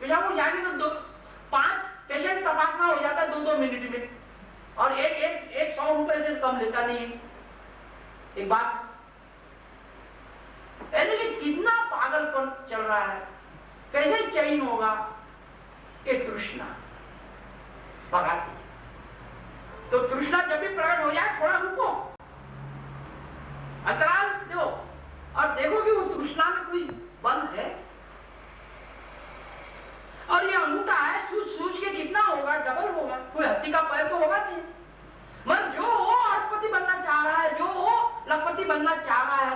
पेशाब उठ जाएगी तो 5 पेशेंट तपासना हो जाता है 2-2 मिनट में, और एक 100 रुपए से कम लेता नहीं है। एक बात यानी कि कितना पागलपन चल रहा है, कैसे चैन होगा? ये तृष्णा भगाती। तो तृष्णा जब भी प्रकट हो जाए थोड़ा रुको, अंतराल दो और देखो कि वो तृष्णा में कोई बंद है। और ये अंगूठा है, सूझ के कितना होगा? डबल होगा, कोई हत्ती का पैर तो होगा नहीं। मगर जो वो अरबपति बनना चाह रहा है, जो वो लखपति बनना चाह रहा है,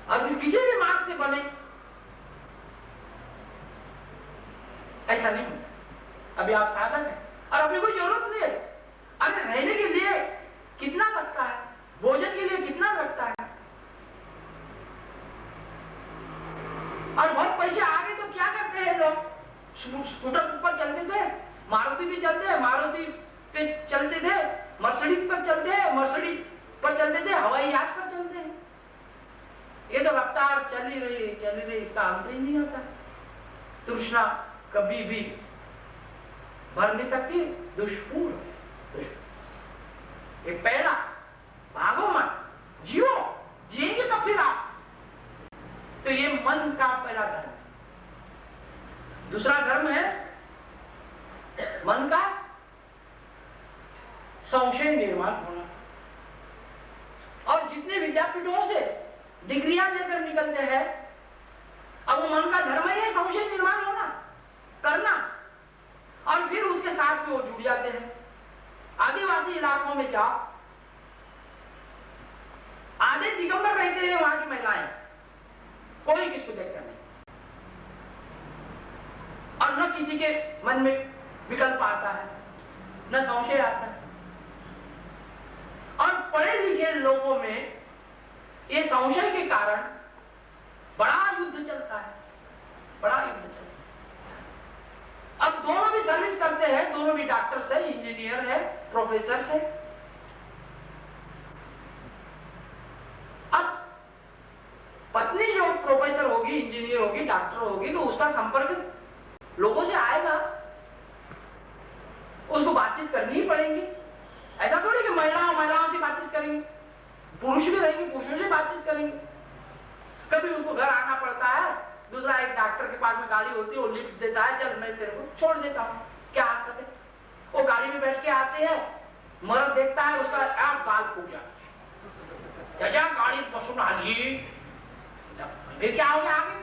और किसी भी मार्ग से बने, ऐसा नहीं होता। अभी आप साधक हैं और अभी कोई जरूरत नहीं है। अरे रहने के लिए कितना लगता है, भोजन के लिए कितना लगता है, और बहुत पैसे आ गए तो क्या करते हैं लोग? स्कूटर पर चलते थे, मारुति भी चलते हैं, मारुति पे चलते थे, मर्सिडीज पर चलते हैं, मर्सिडीज पर चलते थे, हवाई जहाज पर चलते हैं। ये तो रफ्तार चल ही रही, इसका अंत ही नहीं होता। तृष्णा कभी भी भर नहीं सकती, दुष्पूर। ये पहला, भागो मत, जियो, जिएंगे तो फिर आप। तो ये मन का पहला धर्म। दूसरा धर्म है मन का संशय निर्माण होना। और जितने विद्यापीठों से डिग्रियां लेकर निकलते हैं, अब वो मन का धर्म ही है संशय निर्माण होना, करना, और फिर उसके साथ में वो जुड़ जाते हैं। आदिवासी इलाकों में जाओ, आधे दिगंबर रहते हैं वहां की महिलाएं, कोई किसको देखता नहीं, और न किसी के मन में विकल्प आता है, न संशय आता है। और पढ़े लिखे लोगों में ये संशय के कारण बड़ा युद्ध चलता है, बड़ा युद्ध चलता है। अब दोनों भी सर्विस करते हैं, दोनों भी डॉक्टर है, इंजीनियर है, प्रोफेसर है। अब पत्नी जो प्रोफेसर होगी, इंजीनियर होगी, डॉक्टर होगी, तो उसका संपर्क लोगों से आएगा, उसको बातचीत करनी ही पड़ेगी। ऐसा थोड़ी कि महिलाओं से बातचीत करेंगे, पुरुष भी रहेंगे, पुरुषों से बातचीत करेंगे। कभी उसको घर आना पड़ता है, दूसरा एक डॉक्टर के पास में गाड़ी होती है, वो लिफ्ट देता है, चल मैं तेरे को छोड़ देता हूँ, क्या हाथ है। वो गाड़ी में बैठ के आते हैं, मर्द देखता है उसका आप बाल फूट जाता, गाड़ी पसंद आ गई, फिर क्या हो गया आगे?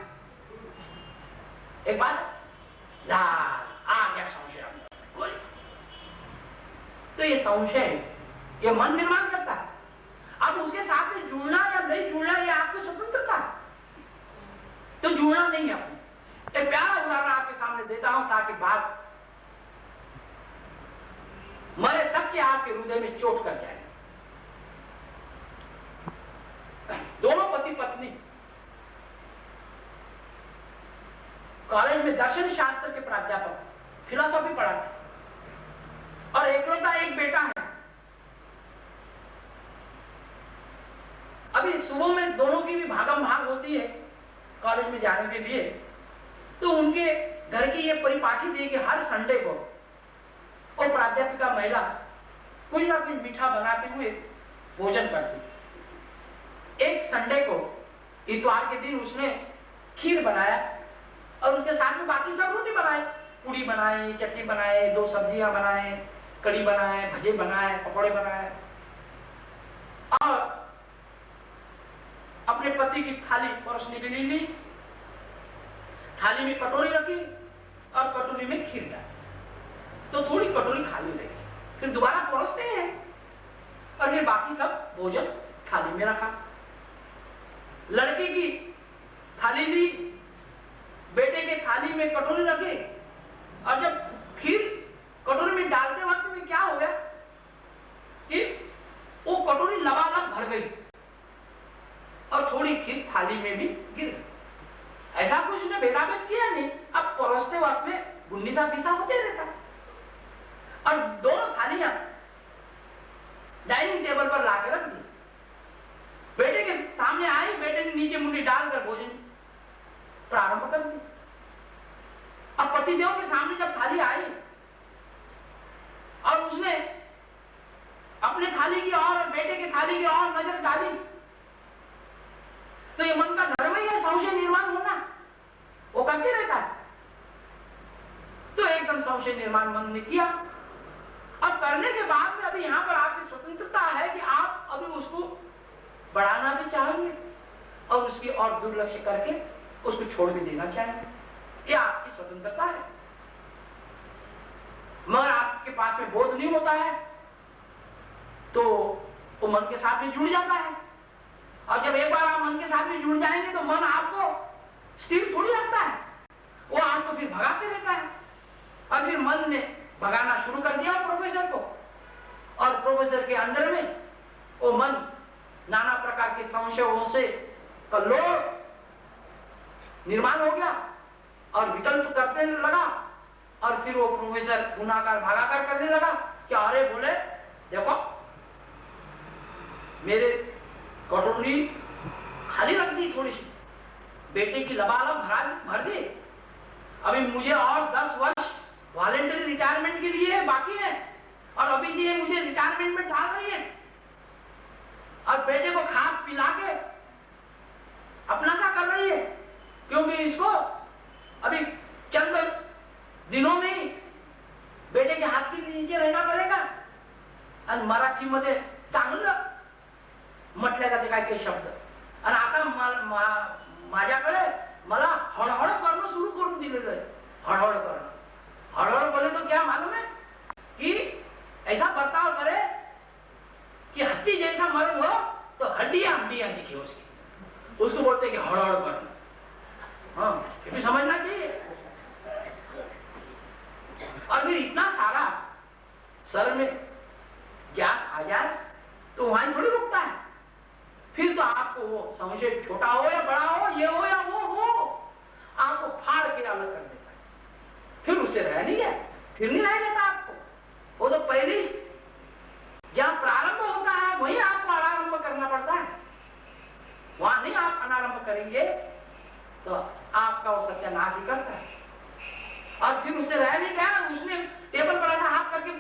एक बात आ गया संशय। तो ये संशय, ये मन निर्माण करता है। अब उसके साथ में जुड़ना या नहीं जुड़ना ये आपकी स्वतंत्रता है, तो जुड़ना नहीं है। एक प्यारा उदाहरण आपके सामने देता हूं ताकि बात मरे तक के आपके हृदय में चोट कर जाए। दोनों पति पत्नी कॉलेज में दर्शन शास्त्र के प्राध्यापक, फिलॉसफी पढ़ाते, और एकलौता एक बेटा है। अभी सुबह में दोनों की भी भागम भाग होती है कॉलेज में जाने के लिए, तो उनके घर की ये परिपाटी थी कि हर संडे को और प्राध्यापिका महिला कुछ ना कुछ मीठा बनाते हुए भोजन करती। एक संडे को, इतवार के दिन, उसने खीर बनाया और उसके साथ में बाकी सब रोटी बनाए, पूड़ी बनाए, चटनी बनाए, 2 सब्जियां बनाए, कड़ी बनाए, भजे बनाए, पकौड़े बनाए, और अपने पति की थाली परोसने के लिए ली। थाली में कटोरी रखी और कटोरी में खीर डाली, तो थोड़ी कटोरी खाली रही, फिर दोबारा परोसते हैं और फिर बाकी सब भोजन थाली में रखा। लड़के की थाली ली, बेटे के थाली में कटोरी रखे, और जब खीर कटोरी में डालते वक्त में क्या हो गया कि वो कटोरी लबालब भर गई और थोड़ी खीर थाली में भी गिर गई। ऐसा कुछ उसने भेदाभेद किया नहीं। अब परोसते वक्त में गुन्नीसा पीसा होते रहता, और दोनों थालियां डाइनिंग टेबल पर लाकर रख दी। बेटे के सामने आई, बेटे ने नीचे मुंडी डालकर भोजन प्रारंभ कर दिया। अब पतिदेव के सामने जब थाली आई और उसने अपने थाली की और बेटे की थाली की और नजर डाली, तो ये मन का धर्म ही है संशय निर्माण होना, वो करते रहता है। तो एकदम संशय निर्माण मन ने किया। अब करने के बाद में अभी यहाँ पर आपकी स्वतंत्रता है कि आप अभी उसको बढ़ाना भी चाहेंगे और उसकी और दुर्लक्ष्य करके उसको छोड़ भी देना चाहेंगे, ये आपकी स्वतंत्रता है। मगर आपके पास में बोध नहीं होता है तो वो मन के साथ में जुड़ जाता है, और जब एक बार आप मन के साथ में जुड़ जाएंगे तो मन आपको स्थिर थोड़ी रखता है, वो आपको फिर भगाते रहता है। और फिर मन ने भगाना शुरू कर दिया प्रोफेसर को, और प्रोफेसर के अंदर में वो मन नाना प्रकार के संशयों से कल्लोल निर्माण हो गया और विकल्प करने लगा। और फिर वो प्रोफेसर गुनाकार भागाकार करने लगा कि अरे बोले देखो मेरे कटोरी खाली रख दी, थोड़ी सी बेटे की लबालब भर दी, अभी मुझे और 10 वर्ष वॉलेंटरी रिटायरमेंट के लिए बाकी है, और अभी से ये मुझे रिटायरमेंट में डाल रही है और बेटे को खा पिला के अपना सा कर रही है, क्योंकि इसको अभी चंद दिनों में ही बेटे के हाथ के नीचे रहना पड़ेगा। आणि मराठीमध्ये चांगलं म्हटलं जाते काय काही शब्द, आणि आता माझ्याकडे मला हळहळ करणं सुरू करून दिलेलं आहे। हळहळ करणं, हळहळ बोले तो क्या मालूम है कि ऐसा बर्ताव करे कि हत्ती जैसा मर्द हो तो हड्डियां हड्डियां दिखे उसकी, उसको बोलते कि हड़हड़ करना। हाँ, ये भी समझना चाहिए। और फिर इतना सारा सर में गैस आ जाए तो वहां थोड़ी रुकता है, फिर तो आपको वो संशय छोटा हो या बड़ा हो, ये हो या वो हो, आपको फाड़ के अलग कर देता है, फिर उससे रह नहीं गया, फिर नहीं रह जाता आपको। वो तो पहले जहां प्रारंभ होता है वहीं आपको अनारंभ करना पड़ता है, वहां नहीं आप अनारंभ करेंगे तो आपका वो सत्यानाश ही करता है। और फिर उससे रह नहीं गया, उसने टेबल पर ऐसा हाथ करके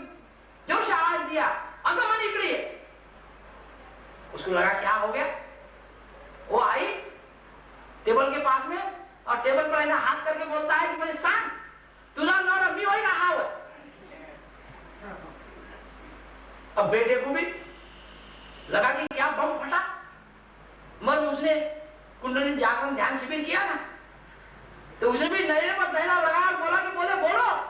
जोर से आवाज दिया, अगर मन निकली। उसको लगा क्या हो गया, वो आई टेबल के पास में और टेबल पर ऐसा हाथ करके बोलता है कि मुझे सांग तुझा नवरा मी होई ना आव। अब बेटे को भी लगा कि क्या बम फटा, मगर उसने कुंडली जागरण ध्यान शिविर किया ना, तो उसे भी नहरे पर दहला लगा और बोला कि बोलो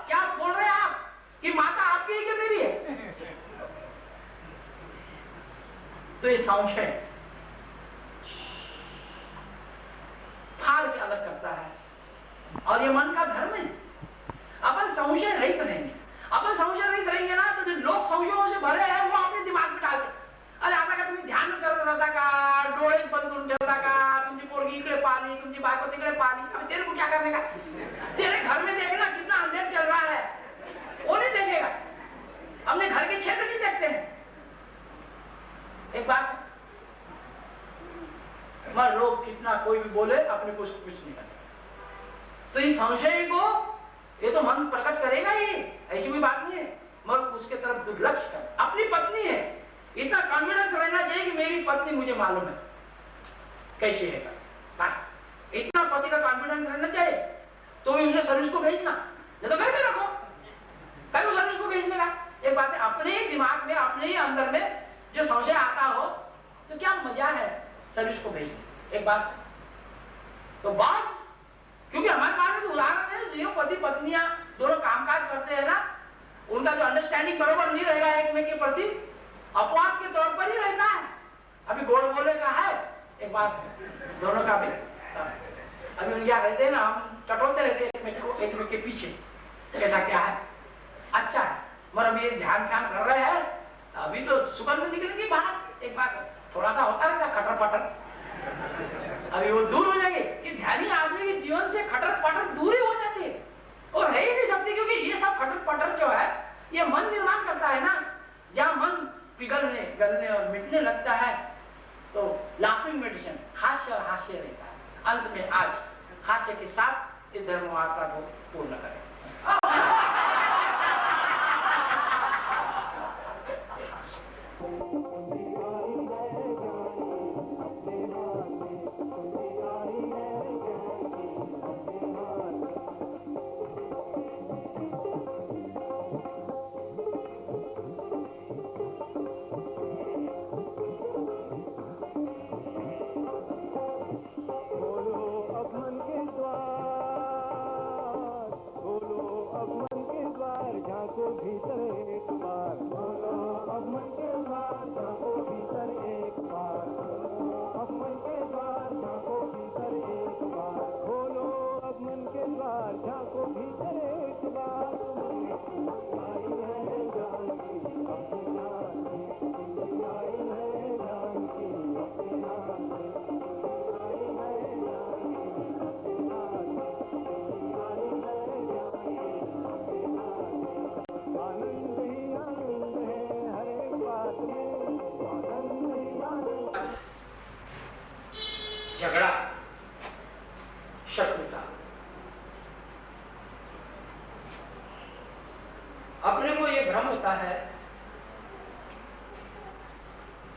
क्या बोल रहे हैं आप कि माता आपकी है कि मेरी है। तो ये संशय फाड़ के अलग करता है, और ये मन का धर्म है। अपन संशय रहित रहेंगे, अपन संशय रहित रहेंगे ना तो जो लोग संशयों से भरे हैं वो अपने दिमाग में डालते, अरे आता का तुम्ही ध्यान करत राहता का, डोळे बंद करून ठेवता का, तुमची पोरगी इकडे पाली, तुमची बायको तिकडे पाली, अब तेरे को क्या करने का, तेरे घर में देखना कितना अंधेर चल रहा है, वो नहीं देखेगा, अपने घर के क्षेत्र नहीं देखते हैं। एक बात मगर लोग कितना कोई भी बोले अपने को कुछ नहीं करते, तो इस संशय को ये तो मन प्रकट करेगा ही, ऐसी भी बात नहीं है, मगर उसके तरफ दुर्लक्ष्य कर। अपनी पत्नी है, इतना कॉन्फिडेंस रहना चाहिए कि मेरी पत्नी मुझे मालूम है कैसी है, बस इतना पति का कॉन्फिडेंस रहना चाहिए, तो उसे सर्विस को भेजना, नहीं तो घर में रखो, कहीं को सर्विस को भेजने का। एक बात है, अपने ही दिमाग में अपने ही अंदर में जो संशय आता हो तो क्या मजा है सर्विस को भेजने। एक बात तो बात, क्योंकि हमारे पास में तो उदाहरण है जो पति पत्नियां दोनों कामकाज करते हैं ना, उनका जो अंडरस्टैंडिंग बरोबर नहीं रहेगा एक में के प्रति, अपवाद के तौर पर ही रहता है। अभी गोड़ बोले का है एक बात दोनों का भी, अभी उन रहते हैं ना, हम टटोलते रहते हैं एक में के पीछे कैसा क्या है, अच्छा है, मगर अभी ध्यान कर रहे हैं, अभी तो सुगंध निकलेगी बाहर। एक बात थोड़ा सा होता रहता है खटर पटर, अभी वो दूर हो जाएगी। कि ध्यानी आदमी के जीवन से खटर पटर दूर ही हो जाती है, और रह ही नहीं सकती, क्योंकि ये सब खटर पटर जो है ये मन निर्माण करता है ना। जहाँ मन पिघलने गलने और मिटने लगता है तो लाफिंग मेडिसिन, हास्य और हास्य रहता है। अंत में आज हास्य के साथ इस धर्म वार्ता को पूर्ण करें। झगड़ा, शत्रुता, अपने को ये भ्रम होता है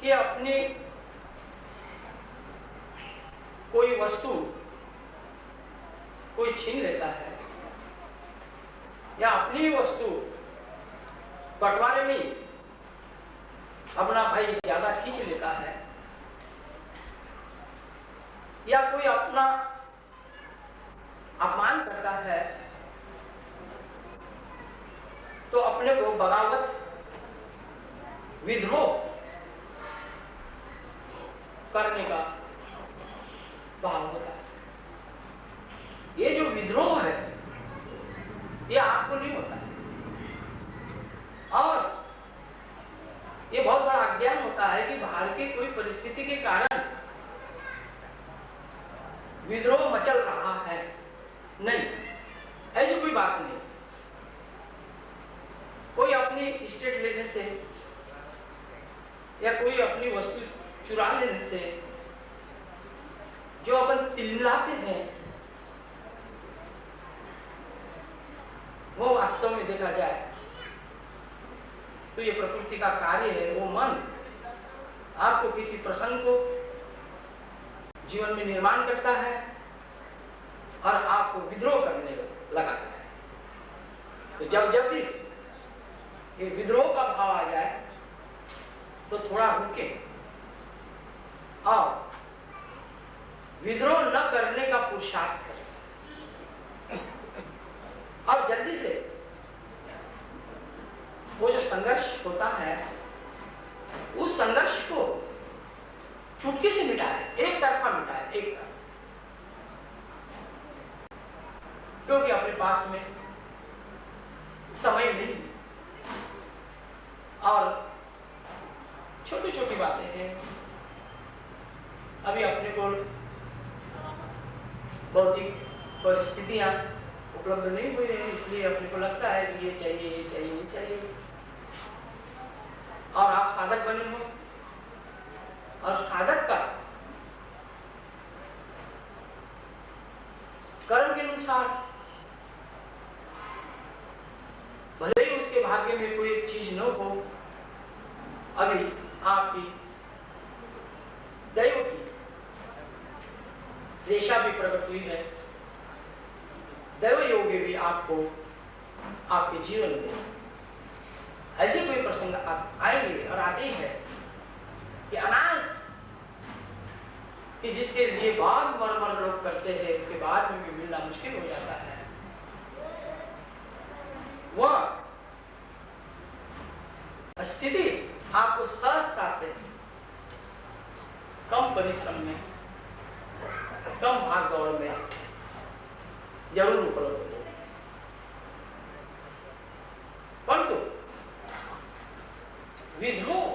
कि अपनी कोई वस्तु कोई छीन लेता है या अपनी वस्तु बंटवारे में अपना भाई ज्यादा खींच लेता है या कोई अपना अपमान करता है तो अपने को बगावत, विद्रोह करने का भाव होता है। ये जो विद्रोह है ये आपको नहीं होता है और ये बहुत बड़ा अज्ञान होता है कि बाहर की कोई परिस्थिति के कारण विद्रोह मचल रहा है। नहीं, ऐसी कोई बात नहीं। कोई अपनी स्टेट लेने से या कोई अपनी वस्तु चुरा लेने से जो अपन तिलमिलाते हैं वो वास्तव में देखा जाए तो ये प्रकृति का कार्य है। वो मन आपको किसी प्रसंग को जीवन में निर्माण करता है और आपको विद्रोह करने लगाता है। तो जब जब भी ये विद्रोह का भाव आ जाए तो थोड़ा रुके और विद्रोह न करने का पुरुषार्थ करें और जल्दी से वो जो संघर्ष होता है उस संघर्ष को चुटकी से मिटाए, एक तरफा मिटाए, एक तरफ, क्योंकि अपने पास में समय नहीं और छोटी छोटी बातें हैं। अभी अपने को भौतिक परिस्थितियां उपलब्ध नहीं हुई है, इसलिए अपने को लगता है कि ये चाहिए, ये चाहिए, ये चाहिए। और आप साधक बने हो और साधक का कर्म के अनुसार भले ही उसके भाग्य में कोई चीज न हो, अभी आपकी दैव की रेशा भी प्रकट हुई है। दैव योगी भी आपको आपके जीवन में ऐसे कोई प्रसंग आएंगे और आते ही है कि अनायास कि जिसके लिए बहुत मर लोग करते हैं उसके बाद में भी मिलना मुश्किल हो जाता है। वह स्थिति आपको सहजता से कम परिश्रम में, कम भाग दौड़ में जरूर उपलब्ध हो, परंतु विद्रोह,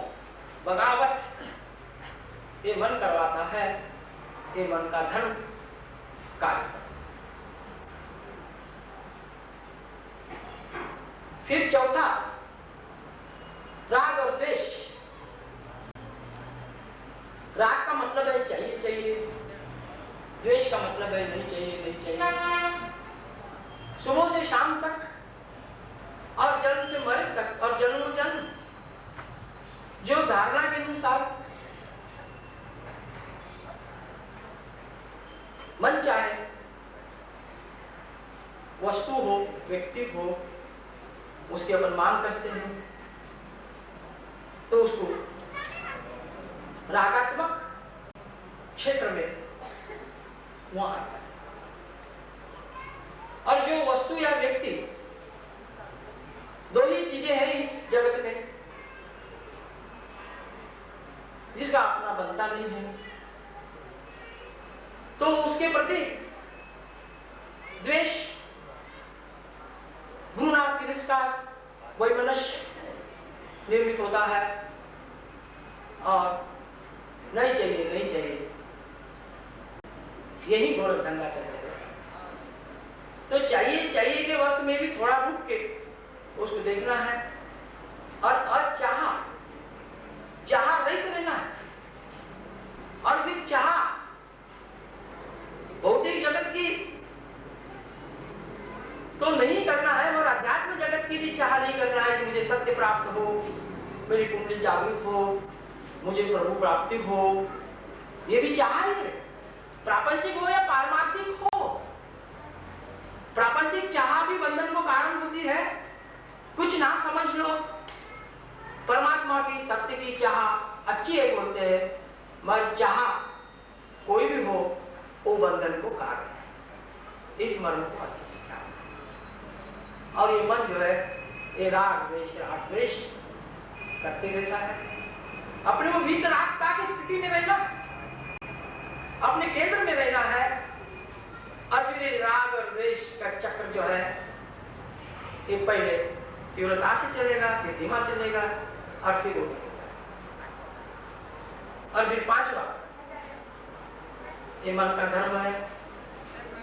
बगावत ये मन करवाता है, ये मन का धर्म कार्य। फिर चौथा, राग और द्वेष। राग का मतलब है चाहिए चाहिए, द्वेष का मतलब है नहीं चाहिए नहीं चाहिए। सुबह से शाम तक तक और जन्म जन्म जो धारणा के अनुसार मन चाहे वस्तु हो, व्यक्ति हो, उसकी अपन मांग करते हैं तो उसको रागात्मक क्षेत्र में वहां आता है। और जो वस्तु या व्यक्ति, दो ही चीजें हैं इस जगत में जिसका अपना बनता नहीं है, तो उसके प्रति द्वेष, घृणा, तिरस्कार, वैमनस्य निर्मित होता है और नहीं चाहिए, नहीं चाहिए, यही घोर धंधा चल रहा है। तो चाहिए चाहिए के वक्त में भी थोड़ा रुक के उसको देखना है और चाह रहित रहना है। और फिर चाह भौतिक जगत की तो नहीं करना है और अध्यात्म जगत की भी चाह नहीं करना है कि मुझे सत्य प्राप्त हो, मेरी कुंडली जागृत हो, मुझे प्रभु प्राप्ति हो। ये भी चाह ही है, प्रापंचिक हो या पारमार्थिक हो। प्रापंचिक चाह भी बंधन को कारण होती है। कुछ ना समझ लो, परमात्मा की सत्य की चाह अच्छी है बोलते हैं, मगर चाह कोई भी हो वो बंधन को कारण है। इस मर्म को अच्छे से जानो। और ये मन जो है ये राग द्वेष करते रहता है। अपने को वीतरागता की स्थिति में रहना, अपने केंद्र में रहना है। और फिर राग और द्वेष का चक्र जो है ये पहले तीव्रता से चलेगा, फिर धीमा चलेगा और फिर और फिर पांचवा ये मन का धर्म है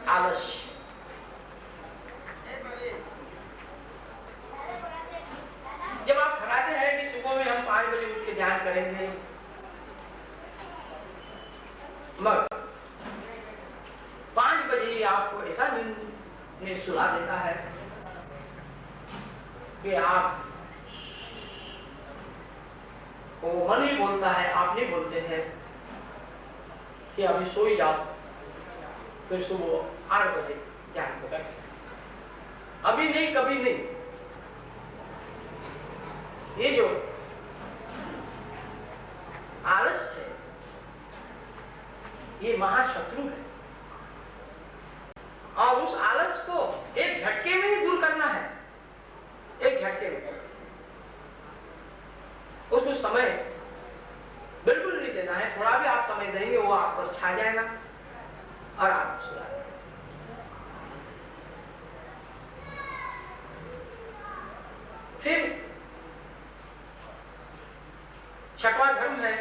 आलस्य। जब आप ठहराते हैं कि सुबह में हम 5 बजे उठ के ध्यान करेंगे, मगर 5 बजे आपको ऐसा नींद में सुला देता है कि आप वो मन ही बोलता है, आप नहीं बोलते हैं कि अभी सो ही जाओ, फिर सुबह 8 बजे ध्यान को करें। अभी नहीं, कभी नहीं। ये जो आलस है ये महाशत्रु है और उस आलस को एक झटके में ही दूर करना है। एक झटके में उसको समय बिल्कुल नहीं देना है। थोड़ा भी आप समय देंगे वो आप पर छा जाएगा और आप सुना जाएगा। फिर छठवां धर्म है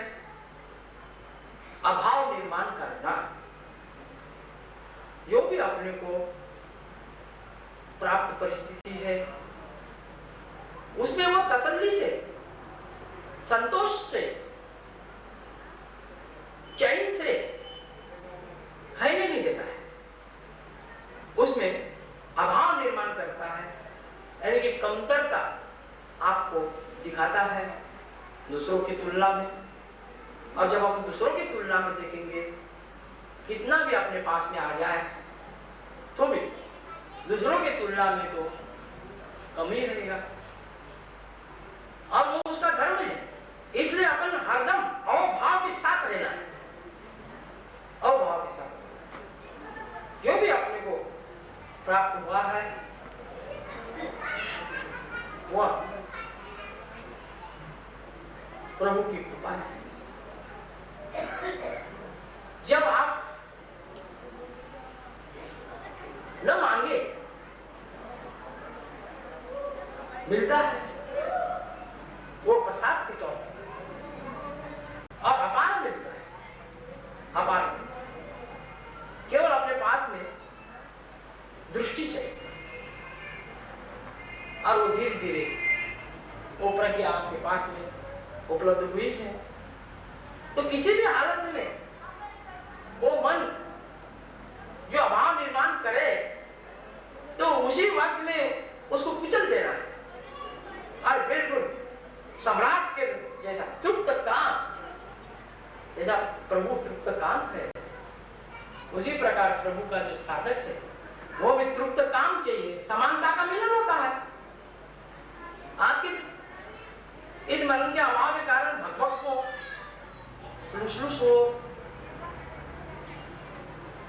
अभाव निर्माण करना। जो भी अपने को प्राप्त परिस्थिति है उसमें वो तसल्ली से, संतोष से, चैन से है नहीं देता है, उसमें अभाव निर्माण करता है, यानी कि कमतरता आपको दिखाता है दूसरों की तुलना में। और जब आप दूसरों की तुलना में देखेंगे कितना भी अपने पास में आ जाए तो भी दूसरों की तुलना में तो कम ही रहेगा। और वो उसका धर्म है, इसलिए अपन हरदम अभाव के साथ रहना है। अभाव के साथ जो भी अपने को प्राप्त हुआ है वह प्रभु की कृपा है। जब आप न मांगे मिलता है वो प्रसाद के तौर पर और अपार मिलता है। अपार केवल अपने पास में दृष्टि चाहिए और वो धीरे धीरे वो प्रज्ञा आपके पास में उपलब्ध हुई है। तो किसी भी हालत में वो मन जो अभाव निर्माण करे तो उसी वक्त में उसको कुचल देना है और प्रभु का जो साधक है वो भी तृप्त काम चाहिए, समानता का मिलन होता है। आपके इस मिलन के अभाव के कारण भगवत को लुस हो,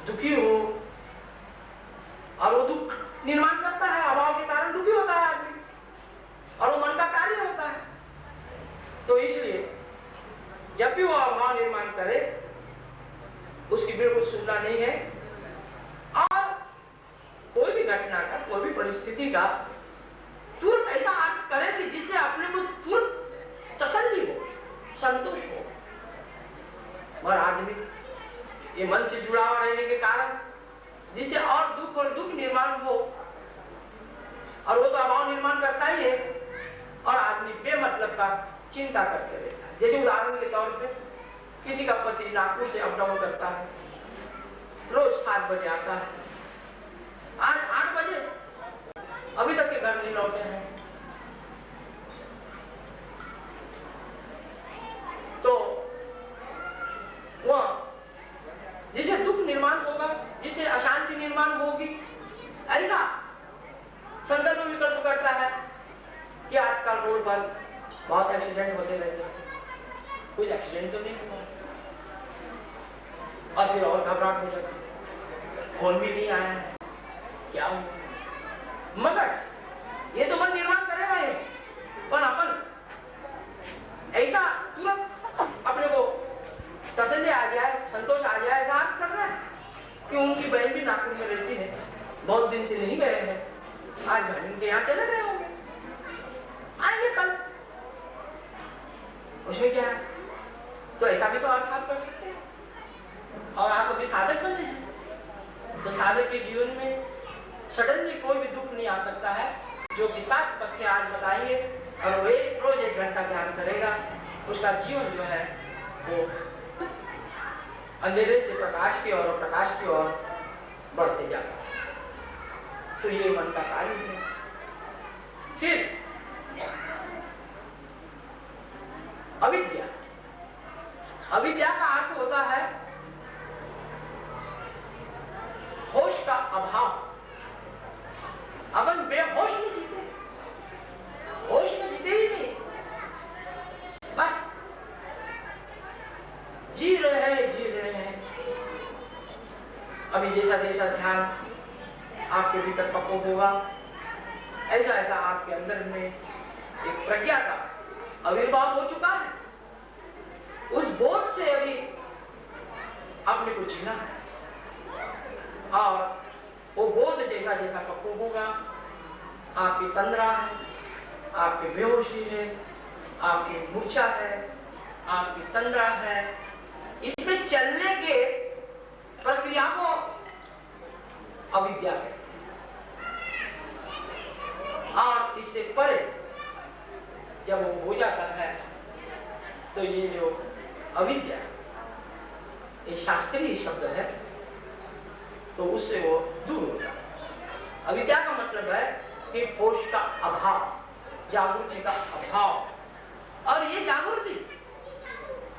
दुखी हो, और वो दुख निर्माण करता है, अभाव के कारण दुखी होता है आदमी, और वो मन का कार्य होता है। तो इसलिए जब भी वो अभाव निर्माण करे उसकी बिल्कुल सुनना नहीं है, और कोई भी घटना का, कोई भी परिस्थिति का तुरंत ऐसा अर्थ करे कि जिससे अपने को तुरंत तसल्ली हो, संतोष हो। और आदमी ये मन से जुड़ा हुआ रहने के कारण जिससे और दुख निर्माण हो, और वो तो अभाव निर्माण करता ही है, और आदमी बेमतलब का चिंता करते रहता है। जैसे उदाहरण के तौर पे किसी का पति नागपुर से अप डाउन करता है, रोज 7 बजे आता है, आज 8 बजे अभी तक के घर नहीं लौटे हैं। तो वह जिसे दुख निर्माण होगा, जिसे अशांति निर्माण होगी, ऐसा संदर्भ विकल्प करता है कि आजकल रोड पर बहुत एक्सीडेंट होते रहते हैं, कुछ एक्सीडेंट तो नहीं हुआ, और फिर और घबराहट हो जाती है, फोन भी नहीं आया है, क्या हुआ? मगर ये तो मन निर्माण करेगा ही, पर अपन ऐसा तुरंत अपने को तसल्ली आ जाए, संतोष आ जाए, ऐसा अर्थ कर रहे हैं कि उनकी बहन भी नागपुर में रहती है, बहुत दिन से नहीं गए हैं, आज बहन के यहाँ चले गए होंगे, आएंगे कल, उसमें क्या है? तो ऐसा भी तो आप कर सकते हैं। और आप अभी साधक बने हैं, तो साधक के जीवन में सडनली कोई भी दुख नहीं आ सकता है, जो कि 7 पत्ते आज बताएंगे, और वो रोज 1 घंटा ध्यान करेगा, उसका जीवन जो है वो अंधेरे से प्रकाश की ओर और प्रकाश की ओर बढ़ते जाता है। तो ये मन का कार्य है। फिर अविद्या, अविद्या का अर्थ होता है होश का अभाव। अपन बेहोश में जीते, होश में जीते ही नहीं, बस जी रहे हैं। अभी जैसा जैसा ध्यान आपके भीतर पक्व होगा, ऐसा ऐसा आपके अंदर में एक प्रज्ञा का आविर्भाव हो चुका है। उस बोध से अभी आपने को जीना है, और वो बोध जैसा जैसा पक्व होगा, आपकी तंद्रा है, आपकी बेहोशी है, आपकी मूर्छा है, आपकी तंद्रा है, इसमें चलने के प्रक्रिया को अविद्या है। और इससे परे जब वो हो जाता है तो ये जो अविद्या, ये शास्त्रीय शब्द है, तो उससे वो दूर हो जाता है। अविद्या का मतलब है कि होश का अभाव, जागृति का अभाव, और ये जागृति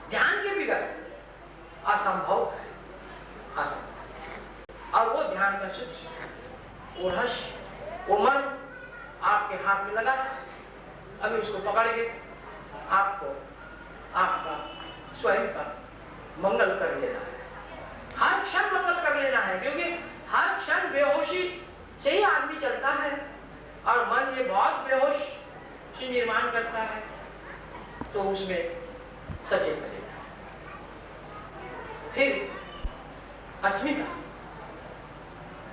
ध्यान के बिगड़ असंभव है, और वो ध्यान का सूक्ष्म, वो रहस्य, वो मन आपके हाथ में लगा है। अभी उसको पकड़ के आपको आपका स्वयं का मंगल कर लेना है, हर क्षण मंगल कर लेना है, क्योंकि हर क्षण बेहोशी से ही आदमी चलता है, और मन ये बहुत बेहोश से निर्माण करता है, तो उसमें सचेत रहेगा। फिर अस्मिता,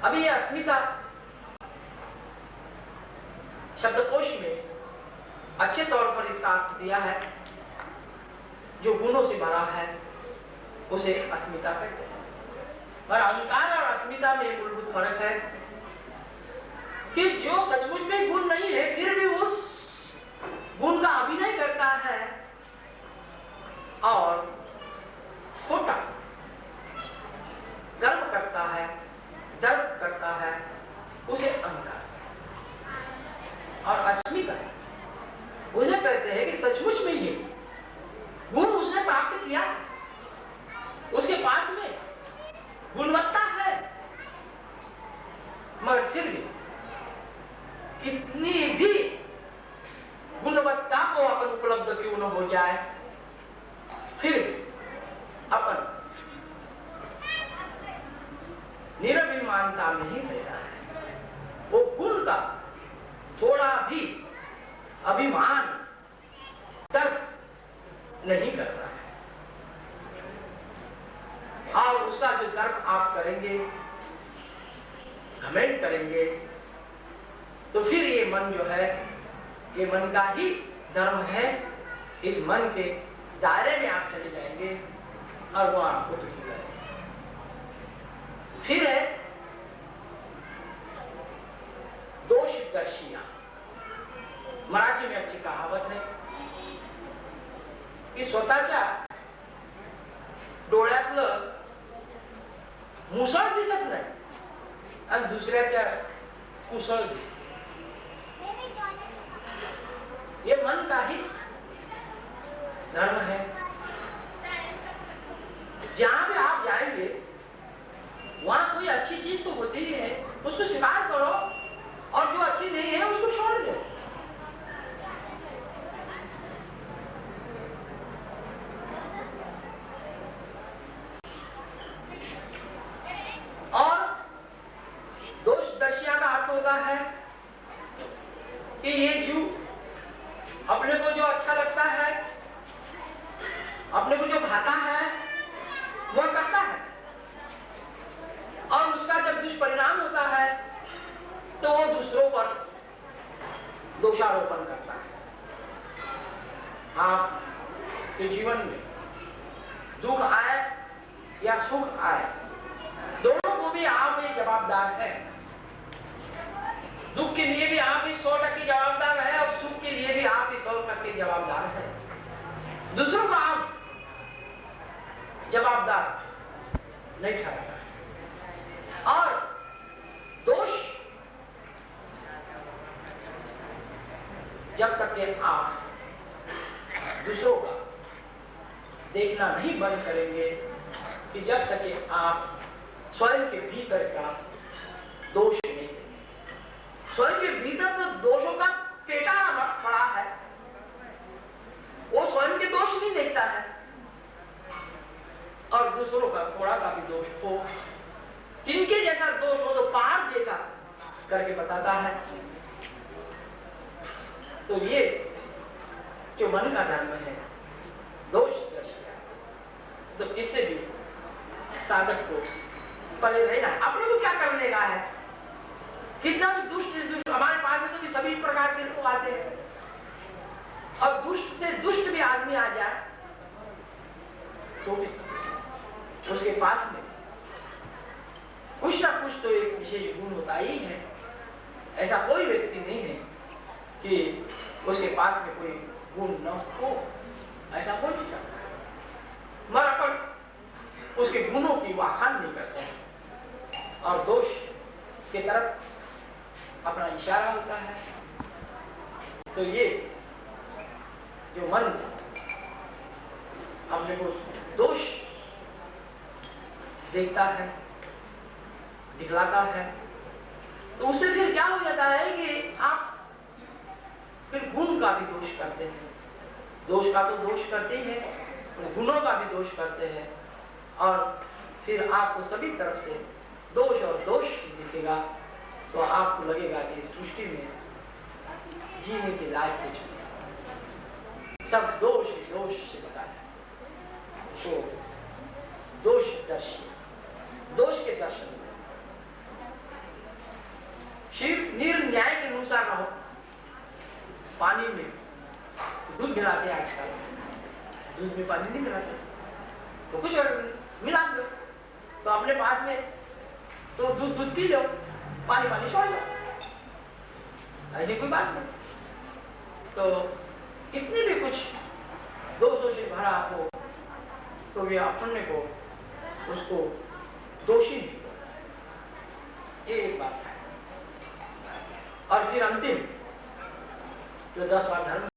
अभी ये अस्मिता शब्दकोश में अच्छे तौर पर इसका अर्थ दिया है, जो गुणों से भरा है उसे अस्मिता कहते हैं। पर अहंकार और अस्मिता में मूलभूत फर्क है कि जो सचमुच में गुण नहीं है फिर भी उस गुण का अभिनय करता है, और खोटा गर्व करता है, दर्द करता है, उसे अहंकार। और अस्मिता उसे कहते हैं कि सचमुच में ये गुण उसने प्राप्त किया, उसके पास में गुणवत्ता है, मगर फिर भी कितनी भी गुणवत्ता को अपन उपलब्ध क्यों न हो जाए, फिर अपन निरभिमानता में ही रहता है। वो गुण का थोड़ा भी अभिमान तर्क नहीं कर रहा है। और उसका जो तर्क आप करेंगे, घमंड करेंगे, तो फिर ये मन जो है, ये मन का ही धर्म है। इस मन के दायरे में आप चले जाएंगे और वो आपको दुखी करेंगे। फिर है दोषदर्शिया। मराठी में अच्छी कहावत है की स्वतःच्या डोळ्यातलं मुसळ दिसत नाही आणि दुसऱ्याच्या कुसळ दिसत। ये मन का ही धर्म है। जहां भी आप जाएंगे वहां कोई अच्छी चीज तो होती ही है, उसको स्वीकार करो, और जो अच्छी नहीं है उसको छोड़ दो। और दोषदर्शिया का अर्थ होता है कि ये जीव अपने को जो अच्छा लगता है, अपने को जो भाता है, वह करता है, और उसका जब दुष्परिणाम होता है तो वो दूसरों पर दोषारोपण करता है। आपके जीवन में दुख आए या सुख आए, दोनों को भी आप ही जवाबदार हैं। दुख के लिए भी आप ही 100% जवाबदार है, और सुख के लिए भी आप ही 100% जवाबदार है। दूसरों को आप जवाबदार नहीं ठहराता। और दोष जब तक कि आप दूसरों का देखना नहीं बंद करेंगे, कि जब तक कि आप स्वयं के भीतर का दोष नहीं, स्वयं के भीतर तो दोषों का पेटा पड़ा है, वो स्वयं के दोष नहीं देखता है, और दूसरों का थोड़ा सा भी दोष हो, किनके जैसा दोष हो तो पार जैसा करके बताता है। तो ये जो मन का धर्म है, दोष दर्शिया, तो इससे भी साधक को परे रहना है। अपने को क्या कर लेगा है, कितना भी दुष्ट हमारे पास में तो भी सभी प्रकार के लोग आते हैं, और दुष्ट से दुष्ट भी आदमी आ जाए तो भी उसके पास में कुछ ना कुछ तो एक विशेष गुण होता ही है। ऐसा कोई व्यक्ति नहीं है कि उसके पास में कोई गुण न हो, ऐसा हो नहीं सकता। मगर अपन उसके गुणों की वाखान नहीं करते हैं, और दोष की तरफ अपना इशारा होता है। तो ये जो मन अपने को दोष देखता है, दिखलाता है, तो उससे फिर क्या हो जाता है कि आप फिर गुण का भी दोष करते हैं। दोष का तो दोष करते ही है, गुणों का भी दोष करते हैं, और फिर आपको सभी तरफ से दोष और दोष दिखेगा। तो आपको लगेगा कि सृष्टि में जीने के लायक कुछ नहीं, सब दोष दोष से बता है। तो दोष दर्शी, दोष के दर्शन में शिव निर्न्याय के अनुसार न हो। पानी में दूध मिलाते हैं आजकल, दूध में पानी नहीं मिलाते, तो कुछ मिला लो, तो अपने पास में तो दूध पी लो, पानी छोड़ लो, ऐसी कोई बात नहीं। तो कितनी भी कुछ दोषों से भरा हो तो वे अपने को उसको दोषी नहीं, ये एक बात है। और फिर अंतिम जो 10वां धर्म